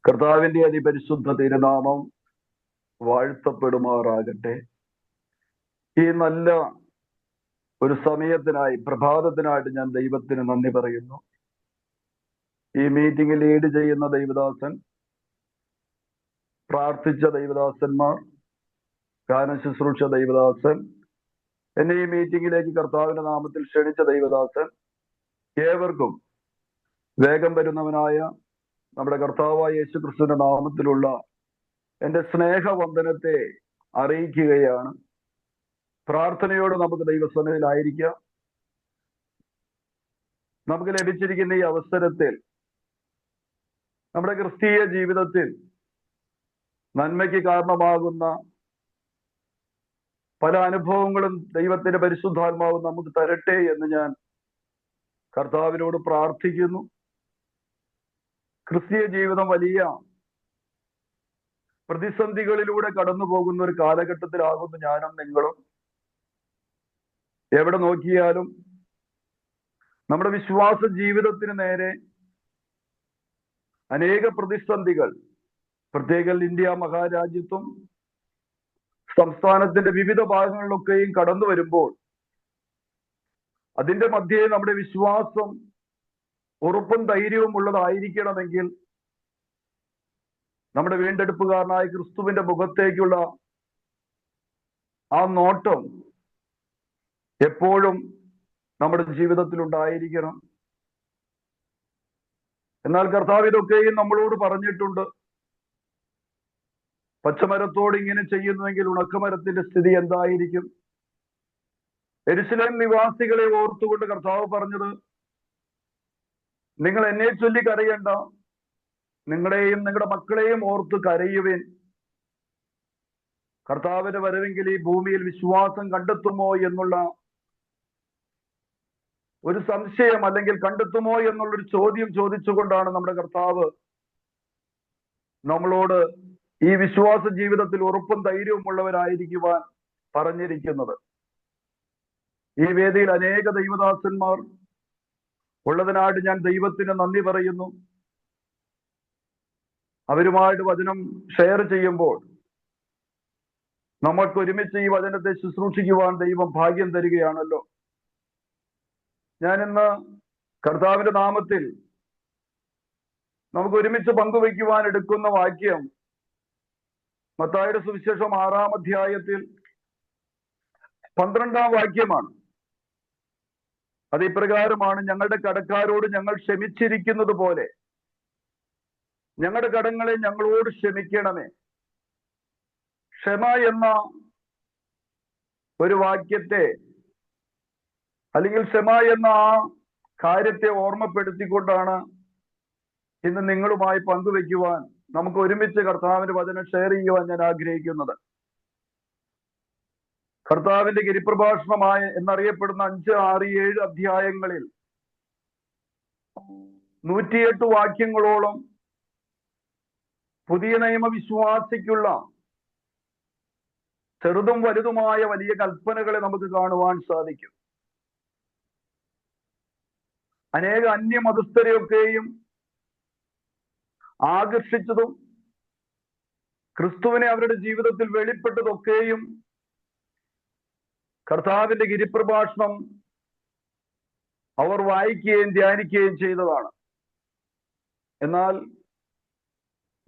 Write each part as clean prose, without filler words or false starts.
കർത്താവിന്റെ അതിപരിശുദ്ധ തിരുനാമം വാഴ്ത്തപ്പെടുമാറാകട്ടെ. ഈ നല്ല ഒരു സമയത്തിനായി, പ്രഭാതത്തിനായിട്ട് ഞാൻ ദൈവത്തിന് നന്ദി പറയുന്നു. ഈ മീറ്റിംഗ് ലീഡ് ചെയ്യുന്ന ദൈവദാസൻ, പ്രാർത്ഥിച്ച ദൈവദാസന്മാർ, ഗാന ശുശ്രൂഷ ദൈവദാസൻ, എന്നെ ഈ മീറ്റിംഗിലേക്ക് കർത്താവിന്റെ നാമത്തിൽ ക്ഷണിച്ച ദൈവദാസൻ, ഏവർക്കും വേഗം വരുന്നവനായ നമ്മുടെ കർത്താവായ യേശുക്രിസ്തുവിന്റെ നാമത്തിലുള്ള എൻ്റെ സ്നേഹവന്ദനത്തെ അറിയിക്കുകയാണ്. പ്രാർത്ഥനയോട് നമുക്ക് ദൈവസന്നിധിയിലായിരിക്കാം. നമുക്ക് ലഭിച്ചിരിക്കുന്ന ഈ അവസരത്തിൽ നമ്മുടെ ക്രിസ്തീയ ജീവിതത്തിൽ നന്മയ്ക്ക് കാരണമാകുന്ന പല അനുഭവങ്ങളും ദൈവത്തിന്റെ പരിശുദ്ധാത്മാവ് നമുക്ക് തരട്ടെ എന്ന് ഞാൻ കർത്താവിനോട് പ്രാർത്ഥിക്കുന്നു. ക്രിസ്തീയ ജീവിതം വലിയ പ്രതിസന്ധികളിലൂടെ കടന്നു പോകുന്ന ഒരു കാലഘട്ടത്തിലാകുന്നു ഞാനും നിങ്ങളും. എവിടെ നോക്കിയാലും നമ്മുടെ വിശ്വാസ ജീവിതത്തിന് നേരെ അനേക പ്രതിസന്ധികൾ, പ്രത്യേക ഇന്ത്യ മഹാരാജ്യത്തും സംസ്ഥാനത്തിന്റെ വിവിധ ഭാഗങ്ങളിലൊക്കെയും കടന്നു വരുമ്പോൾ അതിന്റെ മധ്യേ നമ്മുടെ വിശ്വാസം ഉറപ്പും ധൈര്യവും ഉള്ളതായിരിക്കണമെങ്കിൽ നമ്മുടെ വീണ്ടെടുപ്പുകാരനായ ക്രിസ്തുവിന്റെ മുഖത്തേക്കുള്ള ആ നോട്ടം എപ്പോഴും നമ്മുടെ ജീവിതത്തിൽ ഉണ്ടായിരിക്കണം. എന്നാൽ കർത്താവ് ഇതൊക്കെയും നമ്മളോട് പറഞ്ഞിട്ടുണ്ട്. പച്ചമരത്തോട് ഇങ്ങനെ ചെയ്യുന്നുവെങ്കിൽ ഉണക്കമരത്തിന്റെ സ്ഥിതി എന്തായിരിക്കും? യെരൂശലേം നിവാസികളെ ഓർത്തുകൊണ്ട് കർത്താവ് പറഞ്ഞത്, നിങ്ങൾ എന്നെ ചൊല്ലി കരയണ്ട, നിങ്ങളെയും നിങ്ങളുടെ മക്കളെയും ഓർത്ത് കരയുവിൻ. കർത്താവിന്റെ വരവെങ്കിൽ ഈ ഭൂമിയിൽ വിശ്വാസം കണ്ടെത്തുമോ എന്നുള്ള ഒരു സംശയം, അല്ലെങ്കിൽ കണ്ടെത്തുമോ എന്നുള്ളൊരു ചോദ്യം ചോദിച്ചുകൊണ്ടാണ് നമ്മുടെ കർത്താവ് നമ്മളോട് ഈ വിശ്വാസ ജീവിതത്തിൽ ഉറപ്പും ധൈര്യവും ഉള്ളവരായിരിക്കുവാൻ പറഞ്ഞിരിക്കുന്നത്. ഈ വേദിയിൽ അനേക ദൈവദാസന്മാർ ഉള്ളതിനായിട്ട് ഞാൻ ദൈവത്തിന് നന്ദി പറയുന്നു. അവരുമായിട്ട് വചനം ഷെയർ ചെയ്യുമ്പോൾ നമുക്ക് ഒരുമിച്ച് ഈ വചനത്തെ ശുശ്രൂഷിക്കുവാൻ ദൈവം ഭാഗ്യം തരികയാണല്ലോ. ഞാൻ ഇന്ന് കർത്താവിന്റെ നാമത്തിൽ നമുക്ക് ഒരുമിച്ച് പങ്കുവയ്ക്കുവാൻ എടുക്കുന്ന വാക്യം മത്തായിയുടെ സുവിശേഷം 6-ാം അധ്യായത്തിൽ 12-ാം വാക്യമാണ്. അത് ഇപ്രകാരമാണ്: ഞങ്ങളുടെ കടക്കാരോട് ഞങ്ങൾ ക്ഷമിച്ചിരിക്കുന്നത് പോലെ ഞങ്ങളുടെ കടങ്ങളെ ഞങ്ങളോട് ക്ഷമിക്കണമേ. ക്ഷമ എന്ന ഒരു വാക്യത്തെ, അല്ലെങ്കിൽ ക്ഷമ എന്ന ആ കാര്യത്തെ ഓർമ്മപ്പെടുത്തിക്കൊണ്ടാണ് ഇന്ന് നിങ്ങളുമായി പങ്കുവെക്കുവാൻ, നമുക്ക് ഒരുമിച്ച് കർത്താവിന്റെ വചനം ഷെയർ ചെയ്യുവാൻ ഞാൻ ആഗ്രഹിക്കുന്നത്. കർത്താവിന്റെ ഗിരിപ്രഭാഷണമായ എന്നറിയപ്പെടുന്ന 5, 6, 7 അധ്യായങ്ങളിൽ 108 വാക്യങ്ങളോളം പുതിയ നിയമവിശ്വാസിക്കുള്ള ചെറുതും വലുതുമായ വലിയ കൽപ്പനകളെ നമുക്ക് കാണുവാൻ സാധിക്കും. അനേക അന്യമതസ്ഥരെയൊക്കെയും ആകർഷിച്ചതും ക്രിസ്തുവിനെ അവരുടെ ജീവിതത്തിൽ വെളിപ്പെട്ടതൊക്കെയും കർത്താവിന്റെ ഗിരിപ്രഭാഷണം അവർ വായിക്കുകയും ധ്യാനിക്കുകയും ചെയ്തതാണ്. എന്നാൽ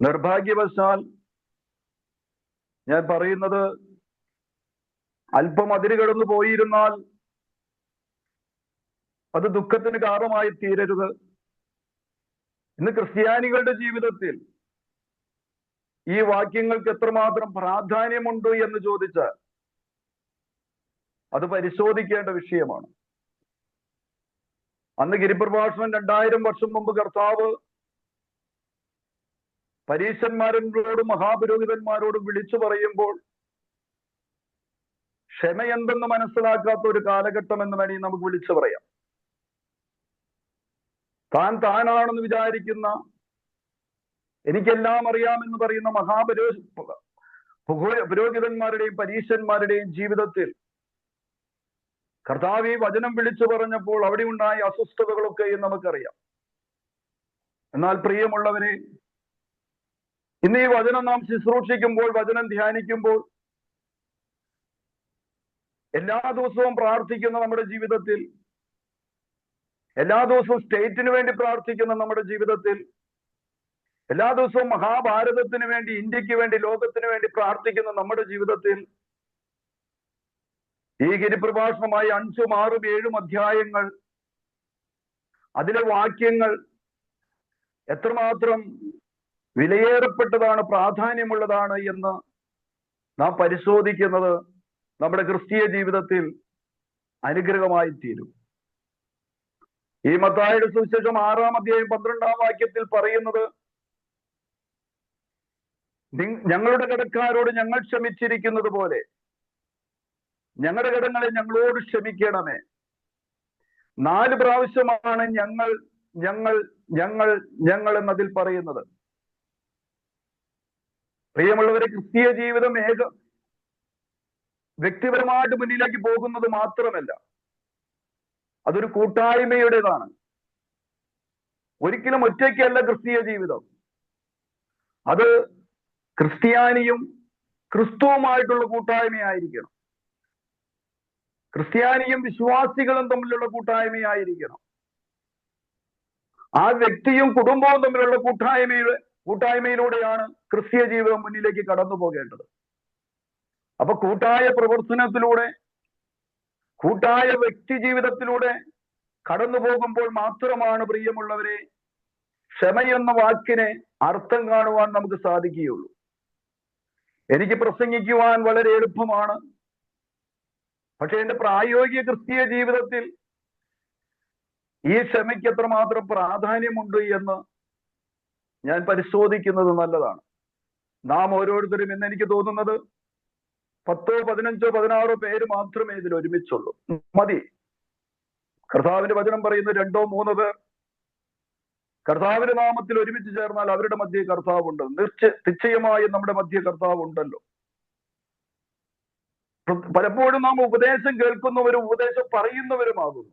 നിർഭാഗ്യവശാൽ ഞാൻ പറയുന്നത്, അല്പം അതിരുകടന്നു പോയിരുന്നാൽ അത് ദുഃഖത്തിന് കാരണമായി തീരരുത്. ഇന്ന് ക്രിസ്ത്യാനികളുടെ ജീവിതത്തിൽ ഈ വാക്യങ്ങൾക്ക് എത്രമാത്രം പ്രാധാന്യമുണ്ട് എന്ന് ചോദിച്ചാൽ അത് പരിശോധിക്കേണ്ട വിഷയമാണ്. അന്ന് ഗിരിപ്രഭാഷണം 2000 വർഷം മുമ്പ് കർത്താവ് പരീശന്മാരോടും മഹാപുരോഹിതന്മാരോടും വിളിച്ചു പറയുമ്പോൾ ക്ഷമ എന്തെന്ന് മനസ്സിലാക്കാത്ത ഒരു കാലഘട്ടം എന്ന് വേണമെങ്കിൽ നമുക്ക് വിളിച്ചു പറയാം. താനാണെന്ന് വിചാരിക്കുന്ന, എനിക്കെല്ലാം അറിയാമെന്ന് പറയുന്ന പുരോഹിതന്മാരുടെയും പരീശന്മാരുടെയും ജീവിതത്തിൽ കർത്താവ് ഈ വചനം വിളിച്ചു പറഞ്ഞപ്പോൾ അവിടെ ഉണ്ടായ അസ്വസ്ഥതകളൊക്കെയും നമുക്കറിയാം. എന്നാൽ പ്രിയമുള്ളവരെ, ഇന്ന് ഈ വചനം നാം ശുശ്രൂഷിക്കുമ്പോൾ, വചനം ധ്യാനിക്കുമ്പോൾ, എല്ലാ ദിവസവും പ്രാർത്ഥിക്കുന്ന നമ്മുടെ ജീവിതത്തിൽ, എല്ലാ ദിവസവും സ്റ്റേറ്റിന് വേണ്ടി പ്രാർത്ഥിക്കുന്ന നമ്മുടെ ജീവിതത്തിൽ, എല്ലാ ദിവസവും മഹാഭാരതത്തിന് വേണ്ടി, ഇന്ത്യക്ക് വേണ്ടി, ലോകത്തിന് വേണ്ടി പ്രാർത്ഥിക്കുന്ന നമ്മുടെ ജീവിതത്തിൽ ഈ ഗിരിപ്രഭാഷണമായി 5, 6, 7 അധ്യായങ്ങൾ, അതിലെ വാക്യങ്ങൾ എത്രമാത്രം വിലയേറപ്പെട്ടതാണ്, പ്രാധാന്യമുള്ളതാണ് എന്ന് നാം പരിശോധിക്കുന്നത് നമ്മുടെ ക്രിസ്തീയ ജീവിതത്തിൽ അനുഗ്രഹമായി തീരും. ഈ മത്തായിയുടെ സുവിശേഷം 6-ാം അധ്യായം 12-ാം വാക്യത്തിൽ പറയുന്നത്, ഞങ്ങളുടെ കടക്കാരോട് ഞങ്ങൾ ക്ഷമിച്ചിരിക്കുന്നത് പോലെ ഞങ്ങളുടെ കടങ്ങളെ ഞങ്ങളോട് ക്ഷമിക്കണമേ. 4 പ്രാവശ്യമാണ് ഞങ്ങൾ ഞങ്ങൾ ഞങ്ങൾ ഞങ്ങൾ എന്നതിൽ പറയുന്നത്. പ്രിയമുള്ളവരെ, ക്രിസ്തീയ ജീവിതം വ്യക്തിപരമായിട്ട് മുന്നിലേക്ക് പോകുന്നത് മാത്രമല്ല, അതൊരു കൂട്ടായ്മയുടേതാണ്. ഒരിക്കലും ഒറ്റയ്ക്കല്ല ക്രിസ്തീയ ജീവിതം. അത് ക്രിസ്ത്യാനിയും ക്രിസ്തുവുമായിട്ടുള്ള കൂട്ടായ്മയായിരിക്കണം. ക്രിസ്ത്യാനിയും വിശ്വാസികളും തമ്മിലുള്ള കൂട്ടായ്മയായിരിക്കണം. ആ വ്യക്തിയും കുടുംബവും തമ്മിലുള്ള കൂട്ടായ്മയിലൂടെയാണ് ക്രിസ്തീയ ജീവിതം മുന്നിലേക്ക് കടന്നു പോകേണ്ടത്. അപ്പൊ കൂട്ടായ പ്രവർത്തനത്തിലൂടെ, കൂട്ടായ വ്യക്തി ജീവിതത്തിലൂടെ കടന്നു പോകുമ്പോൾ മാത്രമാണ്, പ്രിയമുള്ളവരെ, ക്ഷമയെന്ന വാക്കിനെ അർത്ഥം കാണുവാൻ നമുക്ക് സാധിക്കുകയുള്ളൂ. എനിക്ക് പ്രസംഗിക്കുവാൻ വളരെ എളുപ്പമാണ്. പക്ഷെ എന്റെ പ്രായോഗിക ക്രിസ്തീയ ജീവിതത്തിൽ ഈ ക്ഷമയ്ക്ക് എത്രമാത്രം പ്രാധാന്യമുണ്ട് എന്ന് ഞാൻ പരിശോധിക്കുന്നത് നല്ലതാണ്. നാം ഓരോരുത്തരും, എന്ന് എനിക്ക് തോന്നുന്നത് 10, 15, 16 പേര് മാത്രമേ ഇതിൽ ഒരുമിച്ചുള്ളൂ. മതി. കർത്താവിന്റെ വചനം പറയുന്നു, 2, 3 പേർ കർത്താവിന്റെ നാമത്തിൽ ഒരുമിച്ച് ചേർന്നാൽ അവരുടെ മധ്യേ കർത്താവുണ്ട്. നിശ്ചയമായും നമ്മുടെ മധ്യേ കർത്താവ് ഉണ്ടല്ലോ. പലപ്പോഴും നാം ഉപദേശം കേൾക്കുന്നവരും ഉപദേശം പറയുന്നവരുമാകുന്നു.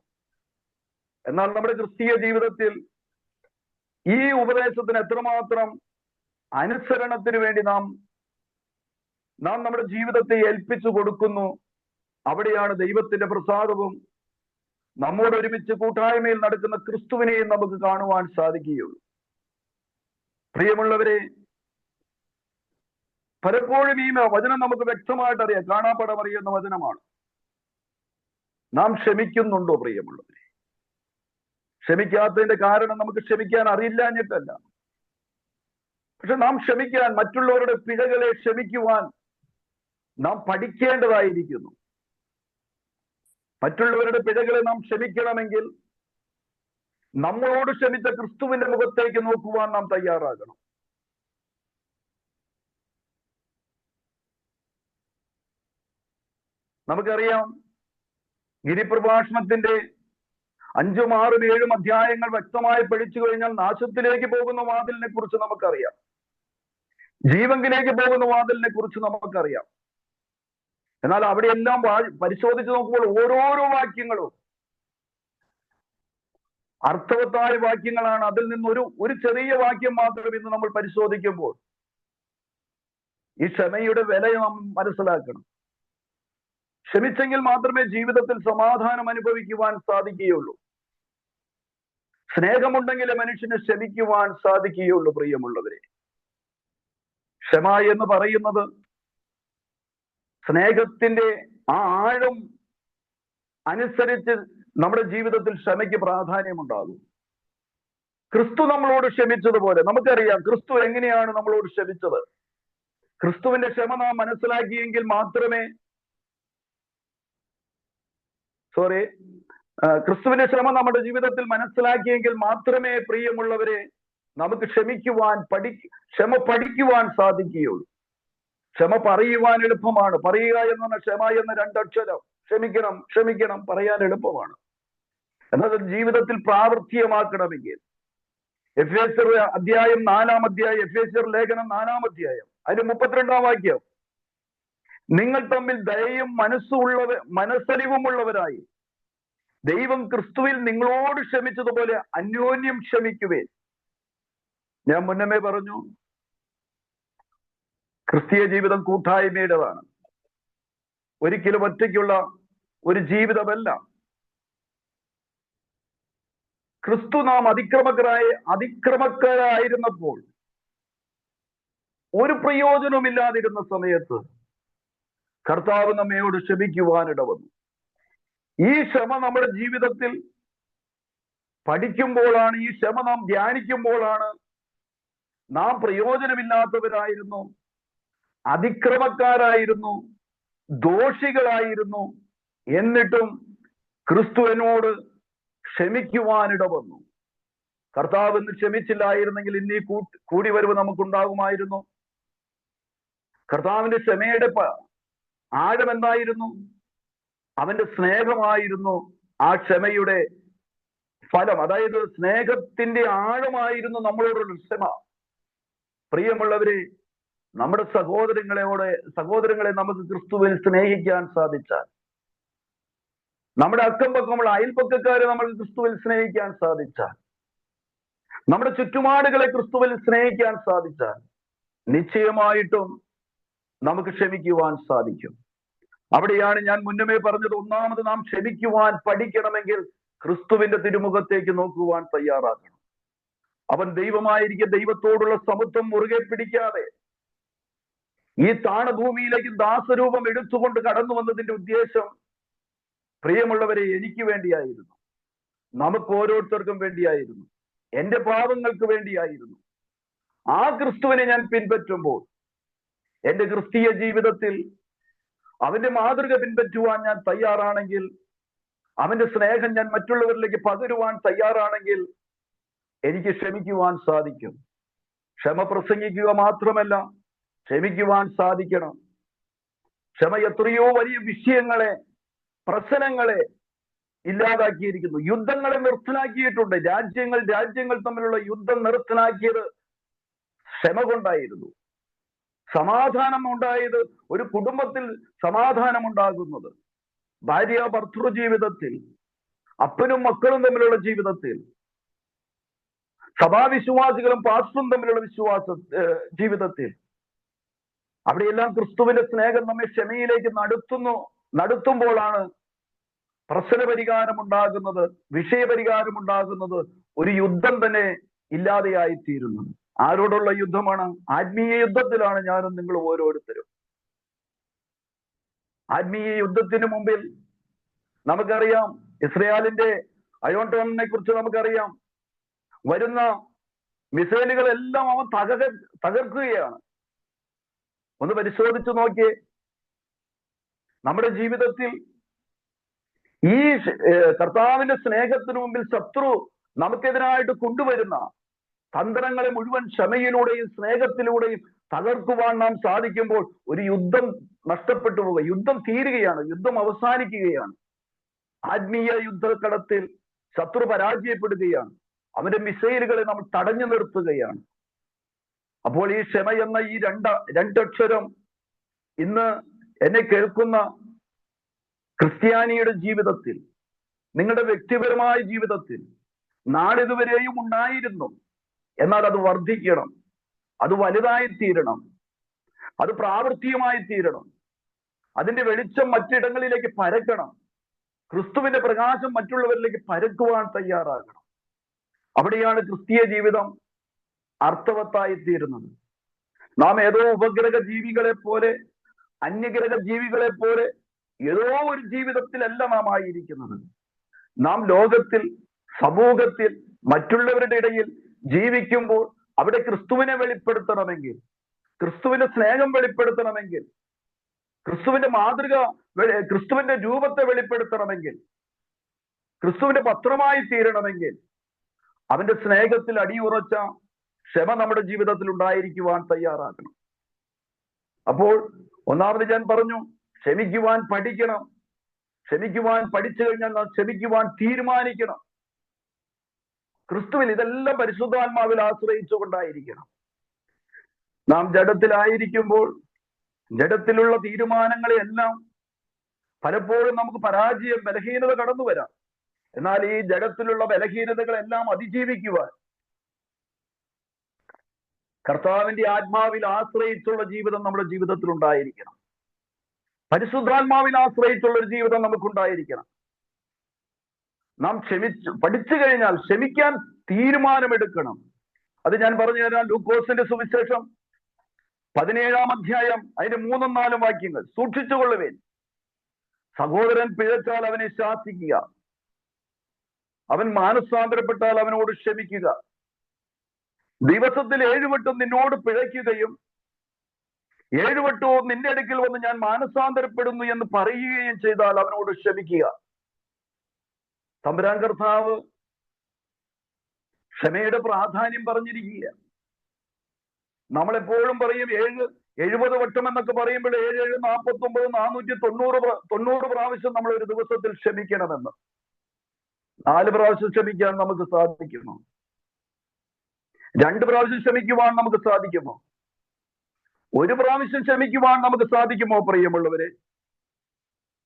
എന്നാൽ നമ്മുടെ ക്രിസ്തീയ ജീവിതത്തിൽ ഈ ഉപദേശത്തിന് എത്രമാത്രം അനുസരണത്തിന് വേണ്ടി നാം നമ്മുടെ ജീവിതത്തെ ഏൽപ്പിച്ചു കൊടുക്കുന്നു, അവിടെയാണ് ദൈവത്തിന്റെ പ്രസാദവും നമ്മോട് ഒരുമിച്ച് കൂട്ടായ്മയിൽ നടക്കുന്ന ക്രിസ്തുവിനെയും നമുക്ക് കാണുവാൻ സാധിക്കുകയുള്ളൂ. പ്രിയമുള്ളവരെ, പലപ്പോഴും ഈ വചനം നമുക്ക് വ്യക്തമായിട്ട് അറിയാം, കാണാപ്പാടം അറിയുന്ന വചനമാണ്. നാം ക്ഷമിക്കുന്നുണ്ടോ പ്രിയമുള്ളവരെ? ക്ഷമിക്കാത്തതിന്റെ കാരണം നമുക്ക് ക്ഷമിക്കാൻ അറിയില്ലാഞ്ഞിട്ടല്ല. പക്ഷെ നാം ക്ഷമിക്കാൻ, മറ്റുള്ളവരുടെ പിഴകളെ ക്ഷമിക്കുവാൻ നാം പഠിക്കേണ്ടതായിരിക്കുന്നു. മറ്റുള്ളവരുടെ പിഴകളെ നാം ക്ഷമിക്കണമെങ്കിൽ നമ്മളോട് ക്ഷമിച്ച ക്രിസ്തുവിന്റെ മുഖത്തേക്ക് നോക്കുവാൻ നാം തയ്യാറാകണം. നമുക്കറിയാം, ഗിരിപ്രഭാഷണത്തിന്റെ 5, 6, 7 അധ്യായങ്ങൾ വ്യക്തമായി പഠിച്ചു കഴിഞ്ഞാൽ നാശത്തിലേക്ക് പോകുന്ന വാതിലിനെ കുറിച്ച് നമുക്കറിയാം, ജീവങ്കിലേക്ക് പോകുന്ന വാതിലിനെ കുറിച്ച് നമുക്കറിയാം. എന്നാൽ അവിടെയെല്ലാം പരിശോധിച്ച് നോക്കുമ്പോൾ ഓരോരോ വാക്യങ്ങളും അർത്ഥവത്തായ വാക്യങ്ങളാണ്. അതിൽ നിന്ന് ഒരു ചെറിയ വാക്യം മാത്രം ഇന്ന് നമ്മൾ പരിശോധിക്കുമ്പോൾ ഈ ക്ഷമയുടെ വില നാം മനസ്സിലാക്കണം. ക്ഷമിച്ചെങ്കിൽ മാത്രമേ ജീവിതത്തിൽ സമാധാനം അനുഭവിക്കുവാൻ സാധിക്കുകയുള്ളൂ. സ്നേഹമുണ്ടെങ്കിലേ മനുഷ്യന് ക്ഷമിക്കുവാൻ സാധിക്കുകയുള്ളൂ. പ്രിയമുള്ളവരെ, ക്ഷമ എന്ന് പറയുന്നത് സ്നേഹത്തിന്റെ ആ ആഴം അനുസരിച്ച് നമ്മുടെ ജീവിതത്തിൽ ക്ഷമയ്ക്ക് പ്രാധാന്യമുണ്ടാകും. ക്രിസ്തു നമ്മളോട് ക്ഷമിച്ചതുപോലെ നമുക്കറിയാം ക്രിസ്തു എങ്ങനെയാണ് നമ്മളോട് ക്ഷമിച്ചത്. ക്രിസ്തുവിന്റെ ക്ഷമ നാം മനസ്സിലാക്കിയെങ്കിൽ മാത്രമേ ക്രിസ്തുവിന്റെ ക്ഷമ നമ്മുടെ ജീവിതത്തിൽ മനസ്സിലാക്കിയെങ്കിൽ മാത്രമേ, പ്രിയമുള്ളവരെ, നമുക്ക് ക്ഷമ പഠിക്കുവാൻ സാധിക്കുകയുള്ളൂ. ക്ഷമ പറയുവാൻ എളുപ്പമാണ്. പറയുക എന്ന് പറഞ്ഞാൽ ക്ഷമ എന്ന 2 അക്ഷരം, ക്ഷമിക്കണം ക്ഷമിക്കണം, പറയാൻ എളുപ്പമാണ്. എന്നാൽ ജീവിതത്തിൽ പ്രാവർത്തികമാക്കണമെങ്കിൽ എഫേസ്യർ അധ്യായം 4-ാം അധ്യായം, എഫേസ്യർ ലേഖനം 4-ാം അധ്യായം, അതിന് 32-ാം വാക്യം, നിങ്ങൾ തമ്മിൽ ദയയും മനസ്സലിവുമുള്ളവരായി ദൈവം ക്രിസ്തുവിൽ നിങ്ങളോട് ക്ഷമിച്ചതുപോലെ അന്യോന്യം ക്ഷമിക്കുവേൻ. ഞാൻ മുന്നമേ പറഞ്ഞു, ക്രിസ്തീയ ജീവിതം കൂട്ടായ്മയുടേതാണ്, ഒരിക്കലും ഒറ്റയ്ക്കുള്ള ഒരു ജീവിതമല്ല. ക്രിസ്തു നാം അതിക്രമക്കാരായിരുന്നപ്പോൾ, ഒരു പ്രയോജനമില്ലാതിരുന്ന സമയത്ത് കർത്താവ് നമ്മയോട് ക്ഷമിക്കുവാനിട വന്നു. ഈ ക്ഷമ നമ്മുടെ ജീവിതത്തിൽ പഠിക്കുമ്പോഴാണ്, ഈ ക്ഷമ നാം ധ്യാനിക്കുമ്പോഴാണ് നാം പ്രയോജനമില്ലാത്തവരായിരുന്നു, അതിക്രമക്കാരായിരുന്നു, ദോഷികളായിരുന്നു, എന്നിട്ടും ക്രിസ്തു എന്നോട് ക്ഷമിക്കുവാനിട വന്നു. കർത്താവ് ഇന്ന് ക്ഷമിച്ചില്ലായിരുന്നെങ്കിൽ ഇന്നീ കൂടിവരവ് നമുക്കുണ്ടാകുമായിരുന്നു. കർത്താവിന്റെ ക്ഷമയുടെ ആഴം എന്തായിരുന്നു? അവന്റെ സ്നേഹമായിരുന്നു ആ ക്ഷമയുടെ ഫലം. അതായത് സ്നേഹത്തിന്റെ ആഴമായിരുന്നു നമ്മളോടുള്ള ക്ഷമ. പ്രിയമുള്ളവരെ, നമ്മുടെ സഹോദരങ്ങളെ നമുക്ക് ക്രിസ്തുവിൽ സ്നേഹിക്കാൻ സാധിച്ചാൽ, നമ്മുടെ അക്കംപക്കമുള്ള അയൽപക്കക്കാരെ നമുക്ക് ക്രിസ്തുവിൽ സ്നേഹിക്കാൻ സാധിച്ചാൽ, നമ്മുടെ ചുറ്റുപാടുകളെ ക്രിസ്തുവിൽ സ്നേഹിക്കാൻ സാധിച്ചാൽ, നിശ്ചയമായിട്ടും നമുക്ക് ക്ഷമിക്കുവാൻ സാധിക്കും. അവിടെയാണ് ഞാൻ മുന്നമേ പറഞ്ഞത്, ഒന്നാമത് നാം ക്ഷമിക്കുവാൻ പഠിക്കണമെങ്കിൽ ക്രിസ്തുവിന്റെ തിരുമുഖത്തേക്ക് നോക്കുവാൻ തയ്യാറാകണം. അവൻ ദൈവമായിരിക്കെ ദൈവത്തോടുള്ള സമത്വം മുറുകെ പിടിക്കാതെ ഈ താണഭൂമിയിലേക്ക് ദാസരൂപം എടുത്തുകൊണ്ട് കടന്നു വന്നതിന്റെ ഉദ്ദേശം, പ്രിയമുള്ളവരെ, എനിക്ക് വേണ്ടിയായിരുന്നു, നമുക്ക് ഓരോരുത്തർക്കും വേണ്ടിയായിരുന്നു, എന്റെ പാപങ്ങൾക്ക് വേണ്ടിയായിരുന്നു. ആ ക്രിസ്തുവിനെ ഞാൻ പിൻപറ്റുമ്പോൾ എന്റെ ക്രിസ്തീയ ജീവിതത്തിൽ അവന്റെ മാതൃക പിൻപറ്റുവാൻ ഞാൻ തയ്യാറാണെങ്കിൽ, അവന്റെ സ്നേഹം ഞാൻ മറ്റുള്ളവരിലേക്ക് പകരുവാൻ തയ്യാറാണെങ്കിൽ എനിക്ക് ക്ഷമിക്കുവാൻ സാധിക്കും. ക്ഷമ പ്രസംഗിക്കുക മാത്രമല്ല, ക്ഷമിക്കുവാൻ സാധിക്കണം. ക്ഷമ എത്രയോ വലിയ വിഷയങ്ങളെ, പ്രശ്നങ്ങളെ ഇല്ലാതാക്കിയിരിക്കുന്നു. യുദ്ധങ്ങളെ നിർത്തലാക്കിയിട്ടുണ്ട്. രാജ്യങ്ങൾ തമ്മിലുള്ള യുദ്ധം നിർത്തലാക്കിയത് ക്ഷമ കൊണ്ടായിരുന്നു. സമാധാനം ഉണ്ടായത്, ഒരു കുടുംബത്തിൽ സമാധാനം ഉണ്ടാകുന്നത്, ഭാര്യ ഭർത്തൃ ജീവിതത്തിൽ, അപ്പനും മക്കളും തമ്മിലുള്ള ജീവിതത്തിൽ, സഭാവിശ്വാസികളും പാസ്റ്ററും തമ്മിലുള്ള ജീവിതത്തിൽ, അവിടെയെല്ലാം ക്രിസ്തുവിന്റെ സ്നേഹം നമ്മെ ക്ഷമയിലേക്ക് നടത്തുമ്പോഴാണ് പ്രശ്നപരിഹാരം ഉണ്ടാകുന്നത്, വിഷയപരിഹാരം ഉണ്ടാകുന്നത്, ഒരു യുദ്ധം തന്നെ ഇല്ലാതെയായിത്തീരുന്നത്. ആരോടുള്ള യുദ്ധമാണ്? ആത്മീയ യുദ്ധത്തിലാണ് ഞാനും നിങ്ങൾ ഓരോരുത്തരും. ആത്മീയ യുദ്ധത്തിന് മുമ്പിൽ നമുക്കറിയാം, ഇസ്രായേലിന്റെ അയോൺ ഡോമിനെ കുറിച്ച് നമുക്കറിയാം. വരുന്ന മിസൈലുകളെല്ലാം അവൻ തകർക്കുകയാണ്. ഒന്ന് പരിശോധിച്ചു നോക്കിയേ. നമ്മുടെ ജീവിതത്തിൽ ഈ കർത്താവിന്റെ സ്നേഹത്തിന് മുമ്പിൽ ശത്രു നമുക്കെതിരായിട്ട് കൊണ്ടുവരുന്ന തന്ത്രങ്ങളെ മുഴുവൻ ക്ഷമയിലൂടെയും സ്നേഹത്തിലൂടെയും തകർക്കുവാൻ നാം സാധിക്കുമ്പോൾ ഒരു യുദ്ധം നഷ്ടപ്പെട്ടു പോവുക, യുദ്ധം തീരുകയാണ്, യുദ്ധം അവസാനിക്കുകയാണ്. ആത്മീയ യുദ്ധക്കളത്തിൽ ശത്രു പരാജയപ്പെടുകയാണ്. അവന്റെ മിസൈലുകളെ നമ്മൾ തടഞ്ഞു നിർത്തുകയാണ്. അപ്പോൾ ഈ ക്ഷമ എന്ന ഈ രണ്ടക്ഷരം ഇന്ന് എന്നെ കേൾക്കുന്ന ക്രിസ്ത്യാനിയുടെ ജീവിതത്തിൽ, നിങ്ങളുടെ വ്യക്തിപരമായ ജീവിതത്തിൽ നാളിതുവരെയും ഉണ്ടായിരുന്നു. എന്നാൽ അത് വർദ്ധിക്കണം, അത് വലുതായി തീരണം, അത് പ്രാവർത്തികമായി തീരണം. അതിന്റെ വെളിച്ചം മറ്റിടങ്ങളിലേക്ക് പരക്കണം. ക്രിസ്തുവിന്റെ പ്രകാശം മറ്റുള്ളവരിലേക്ക് പരക്കുവാൻ തയ്യാറാകണം. അവിടെയാണ് ക്രിസ്തീയ ജീവിതം അർത്ഥവത്തായി തീരുന്നത്. നാം ഏതോ ഉപഗ്രഹ ജീവികളെ പോലെ, അന്യഗ്രഹ ജീവികളെ പോലെ ഏതോ ഒരു ജീവിതത്തിലല്ല നാം ആയിരിക്കുന്നത്. നാം ലോകത്തിൽ, സമൂഹത്തിൽ, മറ്റുള്ളവരുടെ ഇടയിൽ ജീവിക്കുമ്പോൾ അവിടെ ക്രിസ്തുവിനെ വെളിപ്പെടുത്തണമെങ്കിൽ, ക്രിസ്തുവിന്റെ സ്നേഹം വെളിപ്പെടുത്തണമെങ്കിൽ, ക്രിസ്തുവിന്റെ മാതൃക, ക്രിസ്തുവിന്റെ രൂപത്തെ വെളിപ്പെടുത്തണമെങ്കിൽ, ക്രിസ്തുവിന്റെ പത്രമായി തീരണമെങ്കിൽ അവന്റെ സ്നേഹത്തിൽ അടിയുറച്ച ക്ഷമ നമ്മുടെ ജീവിതത്തിൽ ഉണ്ടായിരിക്കുവാൻ തയ്യാറാക്കണം. അപ്പോൾ ഒന്നാമത് ഞാൻ പറഞ്ഞു, ക്ഷമിക്കുവാൻ പഠിക്കണം. ക്ഷമിക്കുവാൻ പഠിച്ചു കഴിഞ്ഞാൽ നാം ക്ഷമിക്കുവാൻ തീരുമാനിക്കണം. ക്രിസ്തുവിൽ ഇതെല്ലാം പരിശുദ്ധാത്മാവിൽ ആശ്രയിച്ചുകൊണ്ടായിരിക്കണം. നാം ജഡത്തിലായിരിക്കുമ്പോൾ ജഡത്തിലുള്ള തീരുമാനങ്ങളെല്ലാം പലപ്പോഴും നമുക്ക് പരാജയം, ബലഹീനത കടന്നു വരാം. എന്നാൽ ഈ ജഡത്തിലുള്ള ബലഹീനതകളെല്ലാം അതിജീവിക്കുവാൻ കർത്താവിന്റെ ആത്മാവിൽ ആശ്രയിച്ചുള്ള ജീവിതം നമ്മുടെ ജീവിതത്തിൽ ഉണ്ടായിരിക്കണം. പരിശുദ്ധാത്മാവിൽ ആശ്രയിച്ചുള്ള ഒരു ജീവിതം നമുക്കുണ്ടായിരിക്കണം. നാം പഠിച്ചു കഴിഞ്ഞാൽ ക്ഷമിക്കാൻ തീരുമാനമെടുക്കണം. അത് ഞാൻ പറഞ്ഞു തരാം. ലൂക്കോസിന്റെ സുവിശേഷം 17-ാം അധ്യായം അതിന്റെ 3-4 വാക്യങ്ങൾ സൂക്ഷിച്ചുകൊള്ളുവേൻ. സഹോദരൻ പിഴച്ചാൽ അവനെ ശാസിക്കുക, അവൻ മാനസാന്തരപ്പെട്ടാൽ അവനോട് ക്ഷമിക്കുക. ദിവസത്തിൽ 7 വട്ടം നിന്നോട് പിഴയ്ക്കുകയും 7 വട്ടവും നിന്റെ അടുക്കൽ വന്ന് ഞാൻ മാനസാന്തരപ്പെടുന്നു എന്ന് പറയുകയും ചെയ്താൽ അവനോട് ക്ഷമിക്കുക. തമ്പുരാൻ കർത്താവ് ക്ഷമയുടെ പ്രാധാന്യം പറഞ്ഞിരിക്കുക. നമ്മളെപ്പോഴും പറയും 70 വട്ടം എന്നൊക്കെ പറയുമ്പോൾ 7 7 49 490 പ്രാവശ്യം നമ്മൾ ഒരു ദിവസത്തിൽ ക്ഷമിക്കണമെന്ന്. 4 പ്രാവശ്യം ക്ഷമിക്കാൻ നമുക്ക് സാധിക്കുമോ? 2 പ്രാവശ്യം ക്ഷമിക്കുവാൻ നമുക്ക് സാധിക്കുമോ? 1 പ്രാവശ്യം ക്ഷമിക്കുവാൻ നമുക്ക് സാധിക്കുമോ? പ്രിയമുള്ളവരെ,